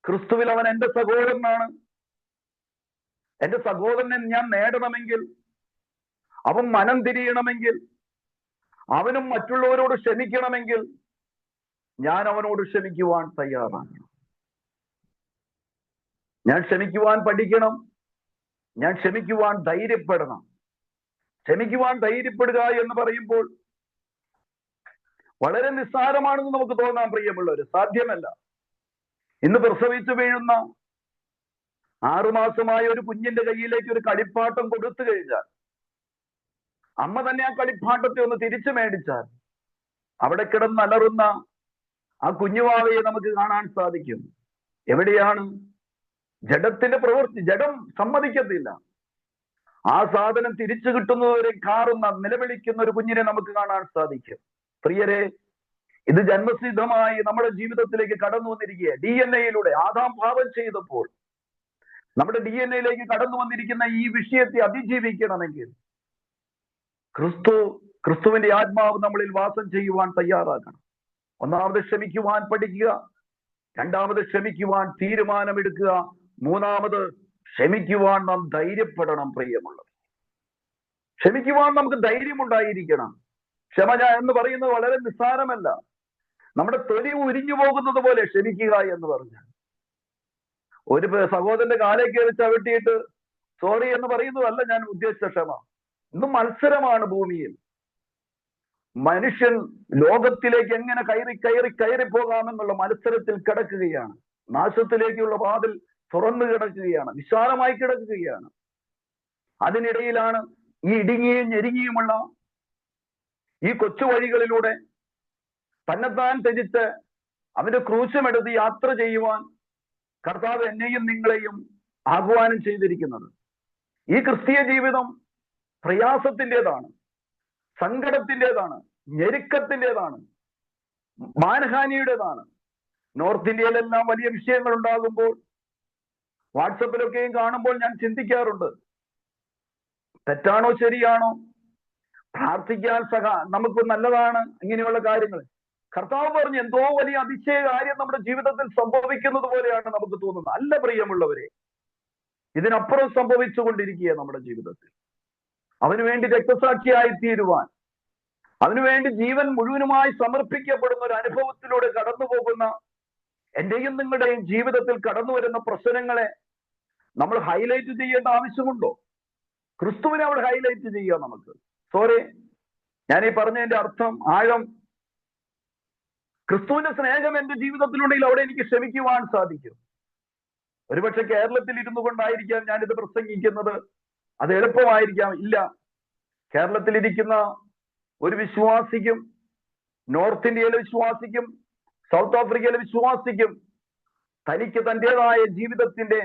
ക്രിസ്തുവിൽ അവൻ എന്റെ സഹോദരനാണ്. എന്റെ സഹോദരനെ ഞാൻ നേടണമെങ്കിൽ, അവൻ മനം തിരിയണമെങ്കിൽ, അവനും മറ്റുള്ളവരോട് ക്ഷമിക്കണമെങ്കിൽ ഞാൻ അവനോട് ക്ഷമിക്കുവാൻ തയ്യാറാണ്. ഞാൻ ക്ഷമിക്കുവാൻ പഠിക്കണം. ഞാൻ ക്ഷമിക്കുവാൻ ധൈര്യപ്പെടണം. ക്ഷമിക്കുവാൻ ധൈര്യപ്പെടുക എന്ന് പറയുമ്പോൾ വളരെ നിസ്സാരമാണെന്ന് നമുക്ക് തോന്നാം പ്രിയമുള്ളവര്. സാധ്യമല്ല. ഇന്ന് പ്രസവിച്ചു വീഴുന്ന 6 മാസമായ ഒരു കുഞ്ഞിന്റെ കയ്യിലേക്ക് ഒരു കളിപ്പാട്ടം കൊടുത്തു കഴിഞ്ഞാൽ, അമ്മ തന്നെ ആ കളിപ്പാട്ടത്തെ ഒന്ന് തിരിച്ചു മേടിച്ചാൽ, അവിടെ കിടന്നലറുന്ന ആ കുഞ്ഞുവാവയെ നമുക്ക് കാണാൻ സാധിക്കും. എവിടെയാണ്? ജഡത്തിന്റെ പ്രവൃത്തി. ജഡം സമ്മതിക്കത്തില്ല. ആ സാധനം തിരിച്ചു കിട്ടുന്നവരെ കാറുന്ന നിലവിളിക്കുന്ന ഒരു കുഞ്ഞിനെ നമുക്ക് കാണാൻ സാധിക്കും. പ്രിയരെ, ഇത് ജന്മസിദ്ധമായി നമ്മുടെ ജീവിതത്തിലേക്ക് കടന്നു വന്നിരിക്കുക. DNA-യിലൂടെ ആദാം പാപം ചെയ്തപ്പോൾ നമ്മുടെ DNA-യിലേക്ക് കടന്നു വന്നിരിക്കുന്ന ഈ വിഷയത്തെ അതിജീവിക്കണമെങ്കിൽ ക്രിസ്തുവിന്റെ ആത്മാവ് നമ്മളിൽ വാസം ചെയ്യുവാൻ തയ്യാറാക്കണം. ഒന്നാമത് ക്ഷമിക്കുവാൻ പഠിക്കുക. 2ാമത് ക്ഷമിക്കുവാൻ തീരുമാനമെടുക്കുക. 3ാമത് ക്ഷമിക്കുവാൻ നാം ധൈര്യപ്പെടണം. പ്രിയമുള്ളത്, ക്ഷമിക്കുവാൻ നമുക്ക് ധൈര്യമുണ്ടായിരിക്കണം. ക്ഷമ എന്ന് പറയുന്നത് വളരെ നിസ്സാരമല്ല. നമ്മുടെ തൊലി ഉരിഞ്ഞു പോകുന്നത് പോലെ ക്ഷമിക്കുക എന്ന് പറഞ്ഞാൽ, ഒരു സഹോദരന്റെ കാലേ കയറി ചവിട്ടിയിട്ട് സോറി എന്ന് പറയുന്നതല്ല ഞാൻ ഉദ്ദേശിച്ച ക്ഷമ. ഇന്ന് മത്സരമാണ് ഭൂമിയിൽ. മനുഷ്യൻ ലോകത്തിലേക്ക് എങ്ങനെ കയറി പോകാമെന്നുള്ള മത്സരത്തിൽ കിടക്കുകയാണ്. നാശത്തിലേക്കുള്ള വാതിൽ തുറന്നു കിടക്കുകയാണ്, വിശാലമായി കിടക്കുകയാണ്. അതിനിടയിലാണ് ഈ ഇടുങ്ങിയും ഞെരുങ്ങിയുമുള്ള ഈ കൊച്ചു വഴികളിലൂടെ തന്നെത്താൻ ത്യജിച്ച് അവന്റെ ക്രൂശമെടുത്ത് യാത്ര ചെയ്യുവാൻ കർത്താവ് എന്നെയും നിങ്ങളെയും ആഹ്വാനം ചെയ്തിരിക്കുന്നത്. ഈ ക്രിസ്തീയ ജീവിതം പ്രയാസത്തിൻ്റെതാണ്, സങ്കടത്തിൻ്റെതാണ്, ഞെരുക്കത്തിൻ്റെതാണ്, മാനഹാനിയുടേതാണ്. നോർത്ത് ഇന്ത്യയിലെല്ലാം വലിയ വിഷയങ്ങൾ ഉണ്ടാകുമ്പോൾ വാട്സപ്പിലൊക്കെയും കാണുമ്പോൾ ഞാൻ ചിന്തിക്കാറുണ്ട്, തെറ്റാണോ ശരിയാണോ, പ്രാർത്ഥിക്കാൻ നമുക്ക് നല്ലതാണ്, ഇങ്ങനെയുള്ള കാര്യങ്ങൾ. കർത്താവ് പറഞ്ഞു എന്തോ വലിയ അതിശയ കാര്യം നമ്മുടെ ജീവിതത്തിൽ സംഭവിക്കുന്നത് പോലെയാണ് നമുക്ക് തോന്നുന്നത്. അല്ല പ്രിയമുള്ളവരെ, ഇതിനപ്പുറം സംഭവിച്ചുകൊണ്ടിരിക്കുക നമ്മുടെ ജീവിതത്തിൽ. അവന് വേണ്ടി രക്തസാക്ഷിയായി തീരുവാൻ, അതിനുവേണ്ടി ജീവൻ മുഴുവനുമായി സമർപ്പിക്കപ്പെടുന്ന ഒരു അനുഭവത്തിലൂടെ കടന്നു പോകുന്ന എന്റെയും നിങ്ങളുടെയും ജീവിതത്തിൽ കടന്നു വരുന്ന പ്രശ്നങ്ങളെ നമ്മൾ ഹൈലൈറ്റ് ചെയ്യേണ്ട ആവശ്യമുണ്ടോ? ക്രിസ്തുവിനെ അവിടെ ഹൈലൈറ്റ് ചെയ്യുക നമുക്ക്. സോറി, ഞാൻ ഈ പറഞ്ഞതിന്റെ അർത്ഥം ആഴം, ക്രിസ്തുവിന്റെ സ്നേഹം എന്റെ ജീവിതത്തിലുണ്ടെങ്കിൽ അവിടെ എനിക്ക് ക്ഷമിക്കുവാൻ സാധിക്കും. ഒരുപക്ഷെ കേരളത്തിൽ ഇരുന്നു കൊണ്ടായിരിക്കാം ഞാനിത് പ്രസംഗിക്കുന്നത്, അത് എളുപ്പമായിരിക്കാം. ഇല്ല, കേരളത്തിലിരിക്കുന്ന ഒരു വിശ്വാസിക്കും, നോർത്ത് ഇന്ത്യയിലെ വിശ്വാസിക്കും, സൗത്ത് ആഫ്രിക്കയിലെ വിശ്വാസിക്കും തനിക്ക് തൻ്റെതായ ജീവിതത്തിന്റെ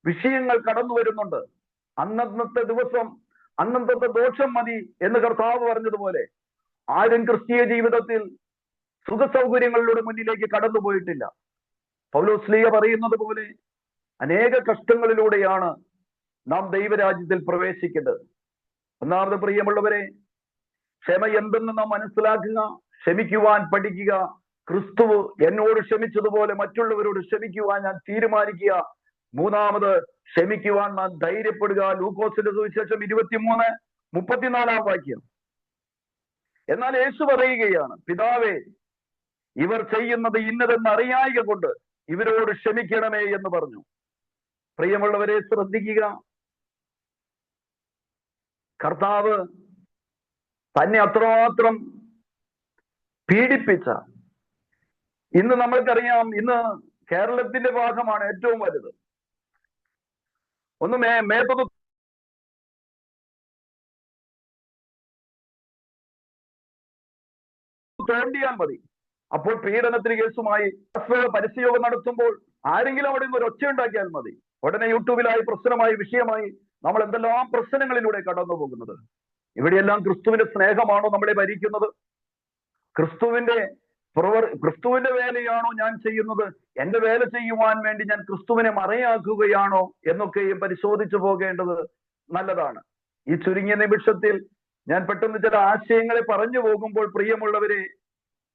വിഷയങ്ങൾ കടന്നു വരുന്നുണ്ട്. അന്നത്തെ ദിവസം അന്നത്തെ ദോഷം മതി എന്ന് കർത്താവ് പറഞ്ഞതുപോലെ ആരും ക്രിസ്തീയ ജീവിതത്തിൽ സുഖ സൗകര്യങ്ങളുടെ മുന്നിലേക്ക് കടന്നു പോയിട്ടില്ല. പൗലോസ്ലീഹ പറയുന്നത് പോലെ അനേക കഷ്ടങ്ങളിലൂടെയാണ് നാം ദൈവരാജ്യത്തിൽ പ്രവേശിക്കേണ്ടത്. ഒന്നാമത് പ്രിയമുള്ളവരെ, ക്ഷമ എന്തെന്ന് നാം മനസ്സിലാക്കുക, ക്ഷമിക്കുവാൻ പഠിക്കുക. ക്രിസ്തു എന്നോട് ക്ഷമിച്ചതുപോലെ മറ്റുള്ളവരോട് ക്ഷമിക്കുവാൻ ഞാൻ തീരുമാനിക്കുക. 3ാമത് ക്ഷമിക്കുവാൻ നാം ധൈര്യപ്പെടുക. ലൂക്കോസിന്റെ സുവിശേഷം 23:34 വാക്യം. എന്നാൽ യേശു പറയുകയാണ്, പിതാവേ, ഇവർ ചെയ്യുന്നത് ഇന്നതെന്ന് അറിയായിക കൊണ്ട് ഇവരോട് ക്ഷമിക്കണമേ എന്ന് പറഞ്ഞു. പ്രിയമുള്ളവരെ, ശ്രദ്ധിക്കുക. കർത്താവ് തന്നെ അത്രമാത്രം പീഡിപ്പിച്ച, ഇന്ന് നമ്മൾക്കറിയാം, ഇന്ന് കേരളത്തിന്റെ ഭാഗമാണ് ഏറ്റവും വലുത്. ഒന്ന് മേത്തൊന്ന് തോണ്ടിയാൽ മതി, അപ്പോൾ പീഡനത്തിന് കേസുമായി പരസ്യയോഗം നടത്തുമ്പോൾ ആരെങ്കിലും അവിടെ നിന്ന് ഒരു ഒച്ച ഉണ്ടാക്കിയാൽ മതി, ഉടനെ യൂട്യൂബിലായി പ്രശ്നമായി, വിഷയമായി, നമ്മൾ എന്തെല്ലാം പ്രശ്നങ്ങളിലൂടെ കടന്നു പോകുന്നത്. ഇവിടെയെല്ലാം ക്രിസ്തുവിന്റെ സ്നേഹമാണോ നമ്മളെ ഭരിക്കുന്നത്? ക്രിസ്തുവിന്റെ വേലയാണോ ഞാൻ ചെയ്യുന്നത്? എന്റെ വേല ചെയ്യുവാൻ വേണ്ടി ഞാൻ ക്രിസ്തുവിനെ മറയാക്കുകയാണോ എന്നൊക്കെയും പരിശോധിച്ചു പോകേണ്ടത് നല്ലതാണ്. ഈ ചുരുങ്ങിയ നിമിഷത്തിൽ ഞാൻ പെട്ടെന്ന് ചില ആശയങ്ങളെ പറഞ്ഞു പോകുമ്പോൾ, പ്രിയമുള്ളവരെ,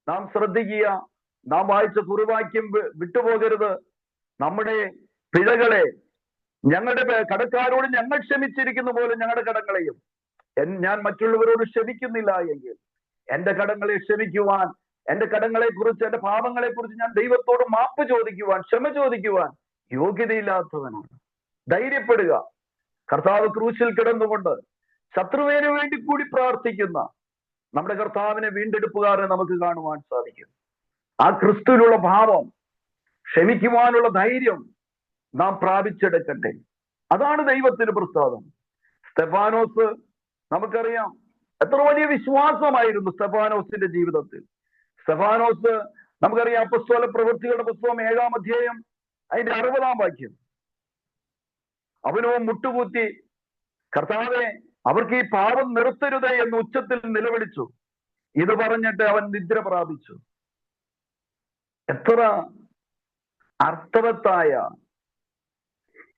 നാം ശ്രദ്ധിക്കുക. നാം വായിച്ച കുറുവാക്യം വിട്ടുപോകരുത്. നമ്മുടെ പിഴകളെ ഞങ്ങളുടെ കടക്കാരോട് ഞങ്ങൾ ക്ഷമിച്ചിരിക്കുന്ന പോലെ ഞങ്ങളുടെ കടങ്ങളെയും ഞാൻ മറ്റുള്ളവരോട് ക്ഷമിക്കുന്നില്ല എങ്കിൽ എന്റെ കടങ്ങളെ ക്ഷമിക്കുവാൻ, എന്റെ കടങ്ങളെ കുറിച്ച്, എന്റെ പാപങ്ങളെ കുറിച്ച് ഞാൻ ദൈവത്തോട് മാപ്പ് ചോദിക്കുവാൻ, ക്ഷമ ചോദിക്കുവാൻ യോഗ്യതയില്ലാത്തവനാണ്. ധൈര്യപ്പെടുക. കർത്താവ് ക്രൂശിൽ കിടന്നുകൊണ്ട് ശത്രുവിന് വേണ്ടി കൂടി പ്രാർത്ഥിക്കുന്ന നമ്മുടെ കർത്താവിനെ വീണ്ടെടുപ്പുകാരനെ നമുക്ക് കാണുവാൻ സാധിക്കും. ആ ക്രിസ്തുവിലുള്ള ഭാവം, ക്ഷമിക്കുവാനുള്ള ധൈര്യം നാം പ്രാപിച്ചെടുക്കട്ടെ. അതാണ് ദൈവത്തിന് പ്രസാദം. സ്തെഫാനോസ്, നമുക്കറിയാം എത്ര വലിയ വിശ്വാസമായിരുന്നു സ്തെഫാനോസിന്റെ ജീവിതത്തിൽ. സ്തെഫാനോസ്, നമുക്കറിയാം, അപ്പസ്തോല പ്രവൃത്തികളുടെ പുസ്തകം 7-ാം അധ്യായം അതിന്റെ 60-ാം വാക്യം, അവനോ മുട്ടുകുത്തി, കർത്താവെ, അവർക്ക് ഈ പാപം നിർത്തരുതേ എന്ന് ഉച്ചത്തിൽ നിലവിളിച്ചു. ഇത് പറഞ്ഞിട്ട് അവൻ നിദ്ര പ്രാപിച്ചു. എത്ര അർത്ഥവത്തായ,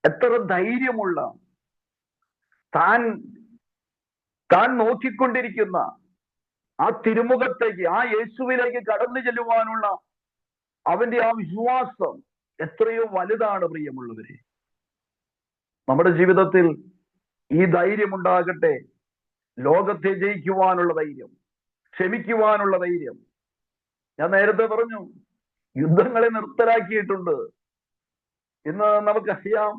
എത്ര ധൈര്യമുള്ള, താൻ നോക്കിക്കൊണ്ടിരിക്കുന്ന ആ തിരുമുഖത്തേക്ക്, ആ യേശുവിലേക്ക് കടന്നു ചെല്ലുവാനുള്ള അവന്റെ ആ വിശ്വാസം എത്രയോ വലുതാണ്. പ്രിയമുള്ളവരെ, നമ്മുടെ ജീവിതത്തിൽ ഈ ധൈര്യം ഉണ്ടാകട്ടെ. ലോകത്തെ ജയിക്കുവാനുള്ള ധൈര്യം, ക്ഷമിക്കുവാനുള്ള ധൈര്യം. ഞാൻ നേരത്തെ പറഞ്ഞു, യുദ്ധങ്ങളെ നിർത്തലാക്കിയിട്ടുണ്ട്. ഇന്ന് നമുക്കറിയാം,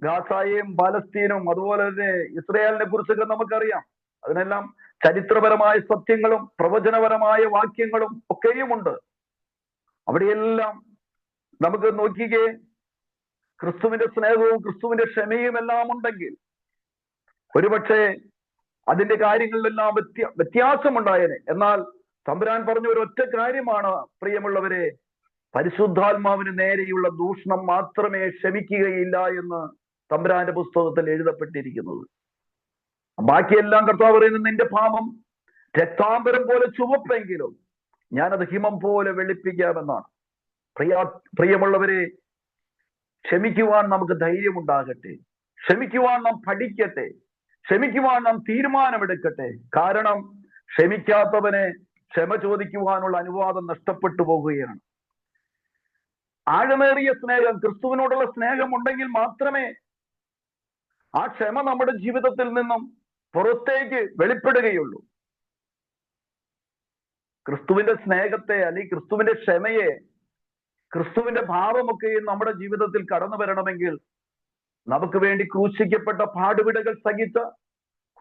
ഗാസായെയും പാലസ്തീനും അതുപോലെ തന്നെ ഇസ്രയേലിനെ കുറിച്ചൊക്കെ നമുക്കറിയാം. അതിനെല്ലാം ചരിത്രപരമായ സത്യങ്ങളും പ്രവചനപരമായ വാക്യങ്ങളും ഒക്കെയുമുണ്ട്. അവിടെയെല്ലാം നമുക്ക് നോക്കിക്കേ, ക്രിസ്തുവിന്റെ സ്നേഹവും ക്രിസ്തുവിന്റെ ക്ഷമയും എല്ലാം ഉണ്ടെങ്കിൽ ഒരുപക്ഷെ അതിന്റെ കാര്യങ്ങളിലെല്ലാം വ്യത്യാസമുണ്ടായേനെ. എന്നാൽ തമ്പുരാൻ പറഞ്ഞ ഒരൊറ്റ കാര്യമാണ്, പ്രിയമുള്ളവരെ, പരിശുദ്ധാത്മാവിന് നേരെയുള്ള ദൂഷണം മാത്രമേ ക്ഷമിക്കുകയില്ല എന്ന് തമ്പുരാന്റെ പുസ്തകത്തിൽ എഴുതപ്പെട്ടിരിക്കുന്നത്. ബാക്കിയെല്ലാം കർത്താവ് പറയുന്നത്, നിന്റെ പാപം രക്താംബരം പോലെ ചുവപ്പെങ്കിലും ഞാനത് ഹിമം പോലെ വെളുപ്പിക്കാമെന്നാണ്. പ്രിയമുള്ളവരെ, ക്ഷമിക്കുവാൻ നമുക്ക് ധൈര്യമുണ്ടാകട്ടെ. ക്ഷമിക്കുവാൻ നാം പഠിക്കട്ടെ. ക്ഷമിക്കുവാൻ നാം തീരുമാനമെടുക്കട്ടെ. കാരണം ക്ഷമിക്കാത്തവനെ ക്ഷമ ചോദിക്കുവാനുള്ള അനുവാദം നഷ്ടപ്പെട്ടു പോകുകയാണ്. ആഴമേറിയ സ്നേഹം, ക്രിസ്തുവിനോടുള്ള സ്നേഹം ഉണ്ടെങ്കിൽ മാത്രമേ ആ ക്ഷമ നമ്മുടെ ജീവിതത്തിൽ നിന്നും പുറത്തേക്ക് വെളിപ്പെടുകയുള്ളൂ. ക്രിസ്തുവിന്റെ സ്നേഹത്തെ, അല്ലെങ്കിൽ ക്രിസ്തുവിന്റെ ക്ഷമയെ, ക്രിസ്തുവിന്റെ ഭാവമൊക്കെയും നമ്മുടെ ജീവിതത്തിൽ കടന്നു വരണമെങ്കിൽ നമുക്ക് വേണ്ടി ക്രൂശിക്കപ്പെട്ട പാടുവിടകൾ സഹിച്ച,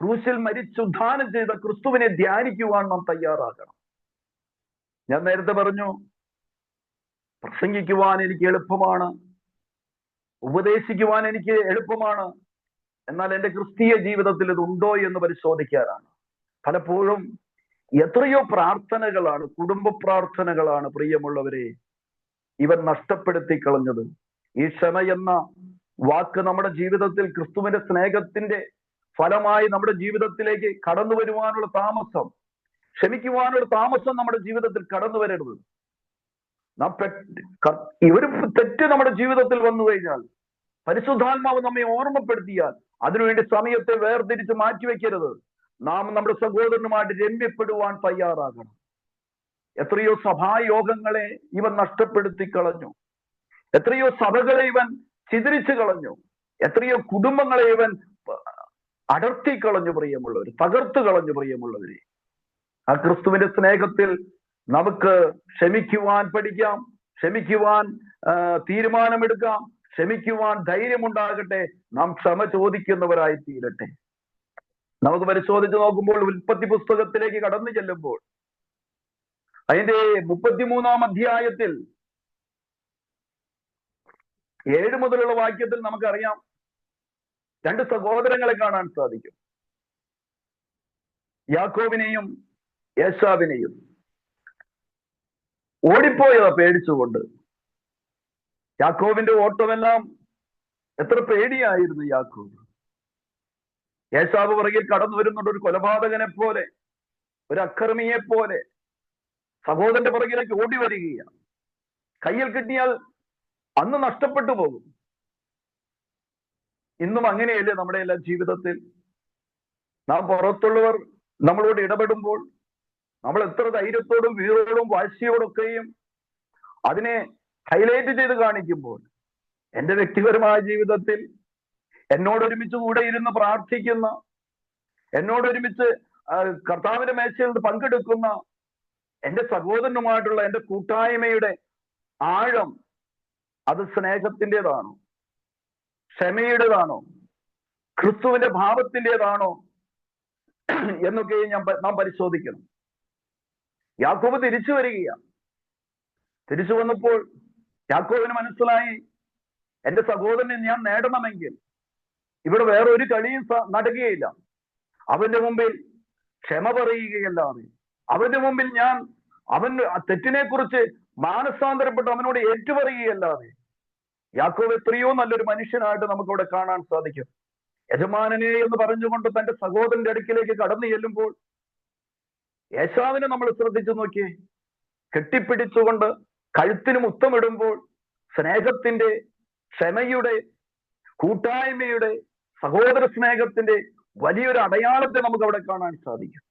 ക്രൂശിൽ മരിച്ചുദ്ധാനം ചെയ്ത ക്രിസ്തുവിനെ ധ്യാനിക്കുവാൻ നാം തയ്യാറാകണം. ഞാൻ നേരത്തെ പറഞ്ഞു, പ്രസംഗിക്കുവാൻ എനിക്ക് എളുപ്പമാണ്, ഉപദേശിക്കുവാൻ എനിക്ക് എളുപ്പമാണ്. എന്നാൽ എൻ്റെ ക്രിസ്തീയ ജീവിതത്തിൽ ഇതുണ്ടോ എന്ന് പരിശോധിക്കാനാണ്. പലപ്പോഴും എത്രയോ പ്രാർത്ഥനകളാണ്, കുടുംബ പ്രാർത്ഥനകളാണ്, പ്രിയമുള്ളവരെ, ഇവൻ നഷ്ടപ്പെടുത്തി കളഞ്ഞത്. ഈ ക്ഷമ എന്ന വാക്ക് നമ്മുടെ ജീവിതത്തിൽ ക്രിസ്തുവിന്റെ സ്നേഹത്തിന്റെ ഫലമായി നമ്മുടെ ജീവിതത്തിലേക്ക് കടന്നു വരുവാനുള്ള താമസം, ക്ഷമിക്കുവാനുള്ള താമസം നമ്മുടെ ജീവിതത്തിൽ കടന്നു വരരുത്. ഇവര് തെറ്റ് നമ്മുടെ ജീവിതത്തിൽ വന്നു കഴിഞ്ഞാൽ, പരിശുദ്ധാത്മാവ് നമ്മെ ഓർമ്മപ്പെടുത്തിയാൽ അതിനുവേണ്ടി സമയത്തെ വേർതിരിച്ച് മാറ്റിവെക്കരുത്. നാം നമ്മുടെ സഹോദരനുമായിട്ട് രമ്യപ്പെടുവാൻ തയ്യാറാകണം. എത്രയോ സഭായോഗങ്ങളെ ഇവൻ നഷ്ടപ്പെടുത്തി കളഞ്ഞു. എത്രയോ സഭകളെ ഇവൻ ചിതറിച്ചു കളഞ്ഞു. എത്രയോ കുടുംബങ്ങളെ ഇവൻ അടർത്തി കളഞ്ഞു, പ്രിയമുള്ളവർ, തകർത്തു കളഞ്ഞു, പ്രിയമുള്ളവരെ. ആ ക്രിസ്തുവിന്റെ സ്നേഹത്തിൽ നമുക്ക് ക്ഷമിക്കുവാൻ പഠിക്കാം, ക്ഷമിക്കുവാൻ തീരുമാനമെടുക്കാം, ക്ഷമിക്കുവാൻ ധൈര്യമുണ്ടാകട്ടെ. നാം ക്ഷമ ചോദിക്കുന്നവരായി തീരട്ടെ. നമുക്ക് പരിശോധിച്ച് നോക്കുമ്പോൾ ഉൽപ്പത്തി പുസ്തകത്തിലേക്ക് കടന്നു ചെല്ലുമ്പോൾ അതിന്റെ 33-ാം അധ്യായത്തിൽ 7 മുതലുള്ള വാക്യത്തിൽ നമുക്കറിയാം 2 സഹോദരങ്ങളെ കാണാൻ സാധിക്കും, യാക്കോബിനെയും ഏശാവിനെയും. ഓടിപ്പോയതാ പേടിച്ചുകൊണ്ട്. യാക്കോബിന്റെ ഓട്ടമെല്ലാം എത്ര പേടിയായിരുന്നു യാക്കോബ്. ഏശാവ് പുറകിൽ കടന്നു വരുന്നുണ്ട്, ഒരു കൊലപാതകനെ പോലെ, ഒരു അക്രമിയെ പോലെ സഹോദരന്റെ പുറകിലേക്ക് ഓടി വരികയാണ്. കയ്യിൽ കിട്ടിയാൽ അന്ന് നഷ്ടപ്പെട്ടു പോകും. ഇന്നും അങ്ങനെയല്ലേ നമ്മുടെ എല്ലാ ജീവിതത്തിൽ? നാം പുറത്തുള്ളവർ നമ്മളോട് ഇടപെടുമ്പോൾ നമ്മൾ എത്ര ധൈര്യത്തോടും വീറോടും വാശിയോടൊക്കെയും അതിനെ ഹൈലൈറ്റ് ചെയ്ത് കാണിക്കുമ്പോൾ, എൻ്റെ വ്യക്തിപരമായ ജീവിതത്തിൽ എന്നോടൊരുമിച്ച് കൂടെ ഇരുന്ന് പ്രാർത്ഥിക്കുന്ന, എന്നോടൊരുമിച്ച് കർത്താവിന്റെ മേശയിൽ പങ്കെടുക്കുന്ന എൻ്റെ സഹോദരനുമായിട്ടുള്ള എൻ്റെ കൂട്ടായ്മയുടെ ആഴം അത് സ്നേഹത്തിൻ്റെതാണോ, ക്ഷമയുടേതാണോ, ക്രിസ്തുവിന്റെ ഭാവത്തിൻ്റെതാണോ എന്നൊക്കെ നാം പരിശോധിക്കണം. യാക്കോബ് തിരിച്ചു വരികയാണ്. തിരിച്ചു വന്നപ്പോൾ യാക്കോബിന് മനസ്സിലായി, എൻ്റെ സഹോദരനെ ഞാൻ നേടണമെങ്കിൽ ഇവിടെ വേറെ ഒരു കളിയും നടക്കുകയില്ല. അവന്റെ മുമ്പിൽ ക്ഷമ പറയുകയല്ലാതെ, അവന്റെ മുമ്പിൽ ഞാൻ തെറ്റിനെ കുറിച്ച് മാനസാന്തരപ്പെട്ട് അവനോട് ഏറ്റുപറയുകയല്ലാതെ. യാക്കോബ് എത്രയോ നല്ലൊരു മനുഷ്യനായിട്ട് നമുക്കവിടെ കാണാൻ സാധിക്കും. യജമാനനെ എന്ന് പറഞ്ഞുകൊണ്ട് തന്റെ സഹോദരന്റെ അടുക്കിലേക്ക് കടന്നു ചെല്ലുമ്പോൾ ഏശാവിനെ നമ്മൾ ശ്രദ്ധിച്ചു നോക്കിയേ. കെട്ടിപ്പിടിച്ചുകൊണ്ട് കഴുത്തിന് മുത്തമിടുമ്പോൾ സ്നേഹത്തിന്റെ, ക്ഷമയുടെ, കൂട്ടായ്മയുടെ, സഹോദര സ്നേഹത്തിന്റെ വലിയൊരു അടയാളത്തെ നമുക്ക് അവിടെ കാണാൻ സാധിക്കും.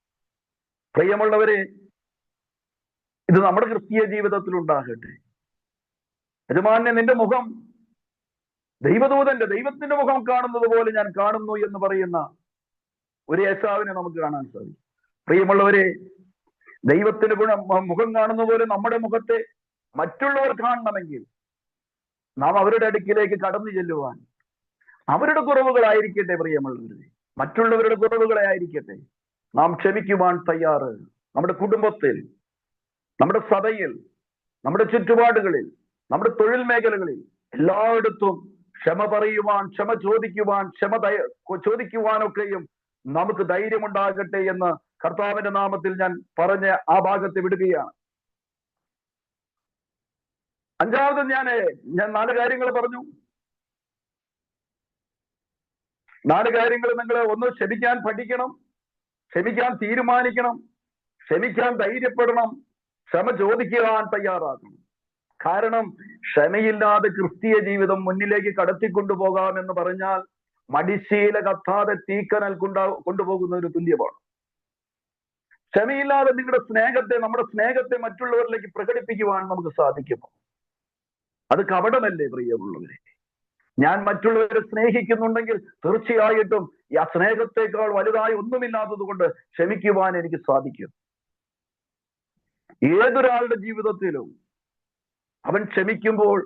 പ്രിയമുള്ളവരെ, ഇത് നമ്മുടെ ക്രിസ്തീയ ജീവിതത്തിൽ ഉണ്ടാകട്ടെ. യജമാനെ, നിന്റെ മുഖം ദൈവത്തിന്റെ മുഖം കാണുന്നത് പോലെ ഞാൻ കാണുന്നു എന്ന് പറയുന്ന ഒരു ഏശാവിനെ നമുക്ക് കാണാൻ സാധിക്കും. പ്രിയമുള്ളവരെ, ദൈവത്തിന്റെ മുഖം കാണുന്ന പോലെ നമ്മുടെ മുഖത്തെ മറ്റുള്ളവർ കാണണമെങ്കിൽ നാം അവരുടെ അടുക്കിലേക്ക് കടന്നു ചെല്ലുവാൻ, അവരുടെ കുറവുകളായിരിക്കട്ടെ പ്രിയമുള്ളവരെ, മറ്റുള്ളവരുടെ കുറവുകളെ ആയിരിക്കട്ടെ, നാം ക്ഷമിക്കുവാൻ തയ്യാറ്. നമ്മുടെ കുടുംബത്തിൽ, നമ്മുടെ സഭയിൽ, നമ്മുടെ ചുറ്റുപാടുകളിൽ, നമ്മുടെ തൊഴിൽ മേഖലകളിൽ എല്ലായിടത്തും ക്ഷമ പറയുവാൻ, ക്ഷമ ചോദിക്കുവാൻ, ചോദിക്കുവാനൊക്കെയും നമുക്ക് ധൈര്യമുണ്ടാകട്ടെ എന്ന് കർത്താവിന്റെ നാമത്തിൽ ഞാൻ പറഞ്ഞ് ആ ഭാഗത്ത് വിടുകയാണ്. അഞ്ചാമത് ഞാൻ 4 കാര്യങ്ങൾ പറഞ്ഞു. 4 കാര്യങ്ങൾ നിങ്ങൾ ഒന്ന് ക്ഷമിക്കാൻ പഠിക്കണം, ക്ഷമിക്കാൻ തീരുമാനിക്കണം, ക്ഷമിക്കാൻ ധൈര്യപ്പെടണം, ക്ഷമ ചോദിക്കുവാൻ തയ്യാറാക്കണം. കാരണം ക്ഷമയില്ലാതെ ക്രിസ്തീയ ജീവിതം മുന്നിലേക്ക് കടത്തിക്കൊണ്ടുപോകാമെന്ന് പറഞ്ഞാൽ മടിശീല കത്താതെ തീക്കനൽ കൊണ്ടുപോകുന്നതിന് തുല്യമാണ്. ക്ഷമയില്ലാതെ നിങ്ങളുടെ സ്നേഹത്തെ, നമ്മുടെ സ്നേഹത്തെ മറ്റുള്ളവരിലേക്ക് പ്രകടിപ്പിക്കുവാൻ നമുക്ക് സാധിക്കുമോ? അത് കപടമല്ലേ പ്രിയമുള്ളവരെ? ഞാൻ മറ്റുള്ളവരെ സ്നേഹിക്കുന്നുണ്ടെങ്കിൽ തീർച്ചയായിട്ടും ആ സ്നേഹത്തെക്കാൾ വലുതായി ഒന്നുമില്ലാത്തത് കൊണ്ട് ക്ഷമിക്കുവാൻ എനിക്ക് സാധിക്കും. ഏതൊരാളുടെ ജീവിതത്തിലും അവൻ ക്ഷമിക്കുമ്പോൾ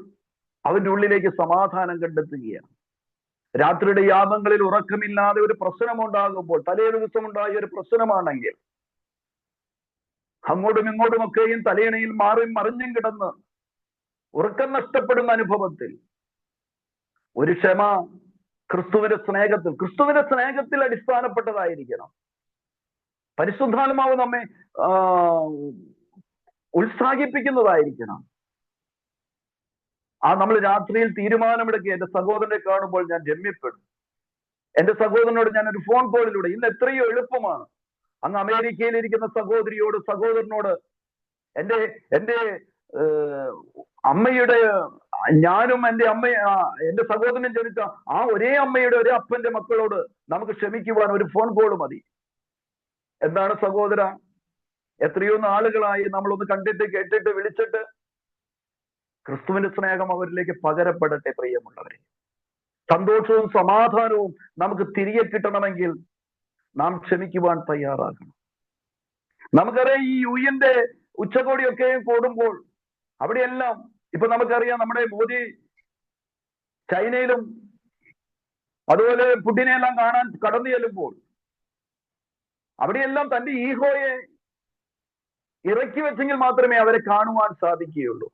അവന്റെ ഉള്ളിലേക്ക് സമാധാനം കണ്ടെത്തുകയാണ്. രാത്രിയുടെ യാമങ്ങളിൽ ഉറക്കമില്ലാതെ ഒരു പ്രശ്നമുണ്ടാകുമ്പോൾ, തലേ ദിവസം ഉണ്ടായ ഒരു പ്രശ്നമാണെങ്കിൽ അങ്ങോട്ടും ഇങ്ങോട്ടുമൊക്കെയും തലയിണയിൽ മാറിയും മറിഞ്ഞും കിടന്ന് ഉറക്കം നഷ്ടപ്പെടുന്ന അനുഭവത്തിൽ ഒരു ക്ഷമ ക്രിസ്തുവിന്റെ സ്നേഹത്തിൽ അടിസ്ഥാനപ്പെട്ടതായിരിക്കണം. പരിശുദ്ധാത്മാവ് നമ്മെ ഉത്സാഹിപ്പിക്കുന്നതായിരിക്കണം. നമ്മൾ രാത്രിയിൽ തീരുമാനമെടുക്കുക, എന്റെ സഹോദരനെ കാണുമ്പോൾ ഞാൻ രമ്യപ്പെടും. എന്റെ സഹോദരനോട് ഞാൻ ഒരു ഫോൺ കോളിലൂടെ, ഇന്ന് എത്രയോ എളുപ്പമാണ്. അങ്ങ് അമേരിക്കയിൽ ഇരിക്കുന്ന സഹോദരനോട് എന്റെ അമ്മയുടെ, ഞാനും എന്റെ സഹോദരനും ജനിച്ച ആ ഒരേ അമ്മയുടെ ഒരേ അപ്പന്റെ മക്കളോട് നമുക്ക് ക്ഷമിക്കുവാൻ ഒരു ഫോൺ കോൾ മതി. എന്താണ് സഹോദര, എത്രയോ നാളുകളായി നമ്മളൊന്ന് കണ്ടിട്ട് കേട്ടിട്ട് വിളിച്ചിട്ട്. ക്രിസ്തുവിന്റെ സ്നേഹം അവരിലേക്ക് പകരപ്പെടട്ടെ പ്രിയമുള്ളവരെ. സന്തോഷവും സമാധാനവും നമുക്ക് തിരികെ കിട്ടണമെങ്കിൽ നാം ക്ഷമിക്കുവാൻ തയ്യാറാകണം. നമുക്കറിയാം ഈ UN-ന്റെ ഉച്ചകോടിയൊക്കെ കൂടുമ്പോൾ അവിടെയെല്ലാം ഇപ്പൊ നമുക്കറിയാം നമ്മുടെ മോദി ചൈനയിലും അതുപോലെ പുടിനെല്ലാം കാണാൻ കടന്നു ചെല്ലുമ്പോൾ അവിടെയെല്ലാം തന്റെ ഈഗോയെ ഇറക്കി വെച്ചെങ്കിൽ മാത്രമേ അവരെ കാണുവാൻ സാധിക്കുകയുള്ളൂ.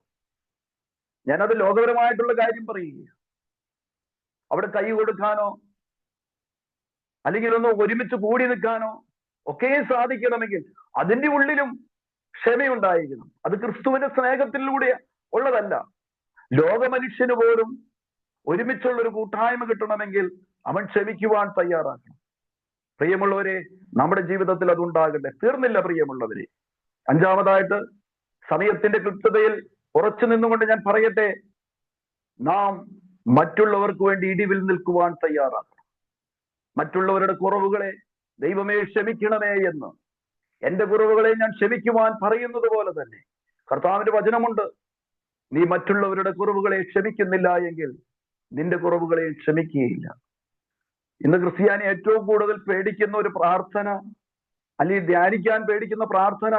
ഞാനത് ലോകപരമായിട്ടുള്ള കാര്യം പറയുക. അവിടെ കൈ കൊടുക്കാനോ അല്ലെങ്കിൽ ഒന്ന് ഒരുമിച്ച് കൂടി നിൽക്കാനോ ഒക്കെ സാധിക്കണമെങ്കിൽ അതിന്റെ ഉള്ളിലും ക്ഷമയുണ്ടായിരിക്കണം. അത് ക്രിസ്തുവിന്റെ സ്നേഹത്തിലൂടെ ഉള്ളതല്ല. ലോക മനുഷ്യന് പോലും ഒരുമിച്ചുള്ള ഒരു കൂട്ടായ്മ കിട്ടണമെങ്കിൽ അവൻ ക്ഷമിക്കുവാൻ തയ്യാറാക്കണം. പ്രിയമുള്ളവരെ, നമ്മുടെ ജീവിതത്തിൽ അതുണ്ടാകട്ടെ. തീർന്നില്ല പ്രിയമുള്ളവരെ. അഞ്ചാമതായിട്ട്, സമയത്തിന്റെ ക്ലിപ്തതയിൽ ഉറച്ചു നിന്നുകൊണ്ട് ഞാൻ പറയട്ടെ, നാം മറ്റുള്ളവർക്ക് വേണ്ടി ഇടിവിൽ നിൽക്കുവാൻ തയ്യാറാക്കണം. മറ്റുള്ളവരുടെ കുറവുകളെ ദൈവമേ ക്ഷമിക്കണമേ എന്ന് എന്റെ കുറവുകളെ ഞാൻ ക്ഷമിക്കുവാൻ പറയുന്നത് പോലെ തന്നെ കർത്താവിന്റെ വചനമുണ്ട്, നീ മറ്റുള്ളവരുടെ കുറവുകളെ ക്ഷമിക്കുന്നില്ല എങ്കിൽ നിന്റെ കുറവുകളെ ക്ഷമിക്കുകയില്ല. ഇന്ന് ക്രിസ്ത്യാനി ഏറ്റവും കൂടുതൽ പേടിക്കുന്ന ഒരു പ്രാർത്ഥന, അല്ലെങ്കിൽ ധ്യാനിക്കാൻ പേടിക്കുന്ന പ്രാർത്ഥന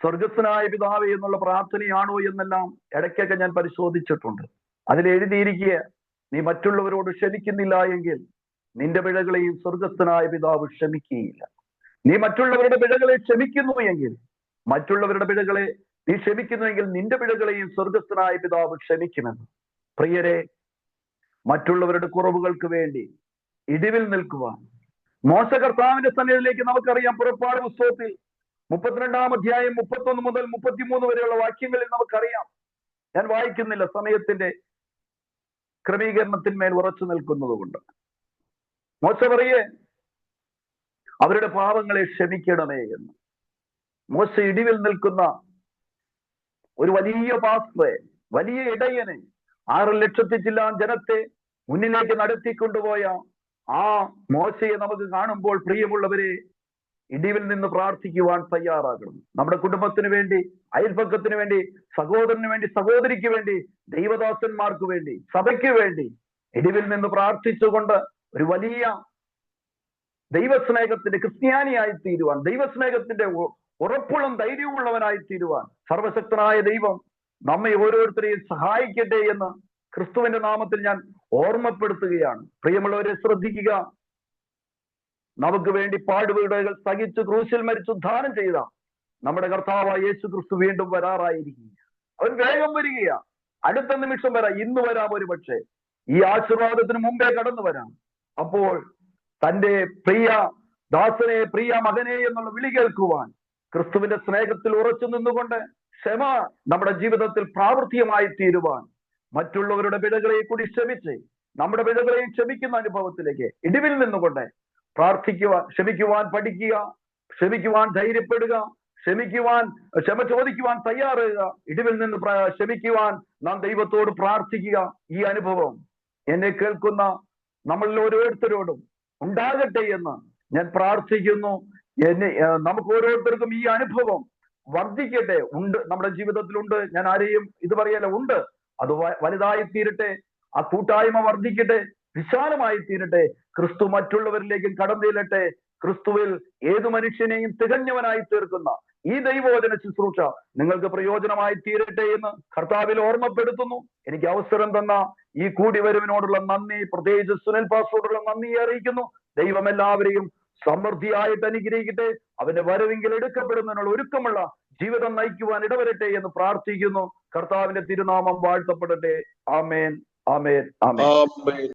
സ്വർഗസ്ഥനായ പിതാവേ എന്നുള്ള പ്രാർത്ഥനയാണോ എന്നെല്ലാം ഇടയ്ക്കൊക്കെ ഞാൻ പരിശോധിച്ചിട്ടുണ്ട്. അതിൽ എഴുതിയിരിക്കുക, നീ മറ്റുള്ളവരോട് ക്ഷമിക്കുന്നില്ല എങ്കിൽ നിന്റെ പിഴകളെയും സ്വർഗസ്ഥനായ പിതാവ് ക്ഷമിക്കുകയില്ല. നീ മറ്റുള്ളവരുടെ പിഴകളെ ക്ഷമിക്കുന്നു എങ്കിൽ, മറ്റുള്ളവരുടെ പിഴകളെ നീ ക്ഷമിക്കുന്നുവെങ്കിൽ നിന്റെ പിഴകളെയും സ്വർഗസ്ഥനായ പിതാവ് ക്ഷമിക്കുമെന്ന്. പ്രിയരെ, മറ്റുള്ളവരുടെ കുറവുകൾക്ക് വേണ്ടി ഇടിവിൽ നിൽക്കുവാൻ മോശ കർത്താവിന്റെ സന്നിധിയിലേക്ക് നമുക്കറിയാം. പുറപ്പാട് പുസ്തകത്തിൽ 32-ാം അധ്യായം 31 മുതൽ 33 വരെയുള്ള വാക്യങ്ങളിൽ നമുക്കറിയാം. ഞാൻ വായിക്കുന്നില്ല, സമയത്തിന്റെ ക്രമീകരണത്തിന്മേൽ ഉറച്ചു നിൽക്കുന്നത് കൊണ്ട്. മോശ പറയേ, അവരുടെ പാപങ്ങളെ ക്ഷമിക്കണമേ എന്ന്. മോശ ഇടിവിൽ നിൽക്കുന്ന ഒരു വലിയ പാസ്റ്ററെ, വലിയ ഇടയനെ, 6 ലക്ഷത്തിൽ ചില്ലാൻ ജനത്തെ മുന്നിലേക്ക് നടത്തിക്കൊണ്ടുപോയ ആ മോശയെ നമുക്ക് കാണുമ്പോൾ പ്രിയമുള്ളവരെ, ഇടിവിൽ നിന്ന് പ്രാർത്ഥിക്കുവാൻ തയ്യാറാകണം. നമ്മുടെ കുടുംബത്തിന് വേണ്ടി, അയൽപക്കത്തിന് വേണ്ടി, സഹോദരന് വേണ്ടി, സഹോദരിക്ക് വേണ്ടി, ദൈവദാസന്മാർക്ക് വേണ്ടി, സഭയ്ക്ക് വേണ്ടി ഇടിവിൽ നിന്ന് പ്രാർത്ഥിച്ചുകൊണ്ട് ഒരു വലിയ ദൈവസ്നേഹത്തിന്റെ ക്രിസ്ത്യാനിയായി തീരുവാൻ, ദൈവസ്നേഹത്തിന്റെ ഉറപ്പുള്ള ധൈര്യമുള്ളവനായി തീരുവാൻ സർവശക്തനായ ദൈവം നമ്മെ ഓരോരുത്തരെയും സഹായിക്കട്ടെ എന്ന് ക്രിസ്തുവിന്റെ നാമത്തിൽ ഞാൻ ഓർമ്മപ്പെടുത്തുകയാണ്. പ്രിയമുള്ളവരെ, ശ്രദ്ധിക്കുക. നമുക്ക് വേണ്ടി പാടുപീടുകൾ സഹിച്ചു ക്രൂശിൽ മരിച്ചു ഉദ്ധാനം ചെയ്ത നമ്മുടെ കർത്താവായ യേശു ക്രിസ്തു വീണ്ടും വരാറായിരിക്കുക. അവൻ വേഗം വരികയാ. അടുത്ത നിമിഷം വരാം, ഇന്ന് വരാം, ഒരു പക്ഷേ ഈ ആശീർവാദത്തിന് മുമ്പേ കടന്നു വരാം. അപ്പോൾ തന്റെ പ്രിയ ദാസനെ, പ്രിയ മകനെ എന്നുള്ള വിളി കേൾക്കുവാൻ ക്രിസ്തുവിന്റെ സ്നേഹത്തിൽ ഉറച്ചു നിന്നുകൊണ്ട് ക്ഷമ നമ്മുടെ ജീവിതത്തിൽ പ്രാവർത്തികമായി തീരുവാൻ, മറ്റുള്ളവരുടെ പിഴകളെ കൂടി ക്ഷമിച്ച് നമ്മുടെ പിഴകളെയും ക്ഷമിക്കുന്ന അനുഭവത്തിലേക്ക് ഇടിവിൽ നിന്നുകൊണ്ട് പ്രാർത്ഥിക്കുവാൻ, ക്ഷമിക്കുവാൻ പഠിക്കുക, ക്ഷമിക്കുവാൻ ധൈര്യപ്പെടുക, ക്ഷമ ചോദിക്കുവാൻ തയ്യാറുക, ഇടിവിൽ നിന്ന് ക്ഷമിക്കുവാൻ നാം ദൈവത്തോട് പ്രാർത്ഥിക്കുക. ഈ അനുഭവം എന്നെ കേൾക്കുന്ന നമ്മളിൽ ഓരോരുത്തരോടും ഉണ്ടാകട്ടെ എന്ന് ഞാൻ പ്രാർത്ഥിക്കുന്നു. നമുക്ക് ഓരോരുത്തർക്കും ഈ അനുഭവം വർദ്ധിക്കട്ടെ. ഉണ്ട്, നമ്മുടെ ജീവിതത്തിലുണ്ട്. ഞാൻ ആരെയും ഇത് പറയല്ല, ഉണ്ട്. അത് വലുതായി തീരട്ടെ, ആ കൂട്ടായ്മ വർദ്ധിക്കട്ടെ, വിശാലമായി തീരട്ടെ. ക്രിസ്തു മറ്റുള്ളവരിലേക്കും കടന്നു ചെല്ലട്ടെ. ക്രിസ്തുവിൽ ഏതു മനുഷ്യനെയും തികഞ്ഞവനായി തീർക്കുന്ന ഈ ദൈവവചന ശുശ്രൂഷ നിങ്ങൾക്ക് പ്രയോജനമായി തീരട്ടെ എന്ന് കർത്താവിൽ ഓർമ്മപ്പെടുത്തുന്നു. എനിക്ക് അവസരം തന്ന ഈ കൂടിവരവിനോടുള്ള നന്ദി, പ്രത്യേകിച്ച് സുനിൽ പാസ്റ്ററോടുള്ള നന്ദി അറിയിക്കുന്നു. ദൈവം എല്ലാവരെയും സമൃദ്ധിയായിട്ട് അനുഗ്രഹിക്കട്ടെ. അവന്റെ വരവെങ്കിൽ എടുക്കപ്പെടുന്നതിനുള്ള ഒരുക്കമുള്ള ജീവിതം നയിക്കുവാൻ ഇടവരട്ടെ എന്ന് പ്രാർത്ഥിക്കുന്നു. കർത്താവിന്റെ തിരുനാമം വാഴ്ത്തപ്പെടട്ടെ. ആമേൻ, ആമേൻ, ആമേൻ.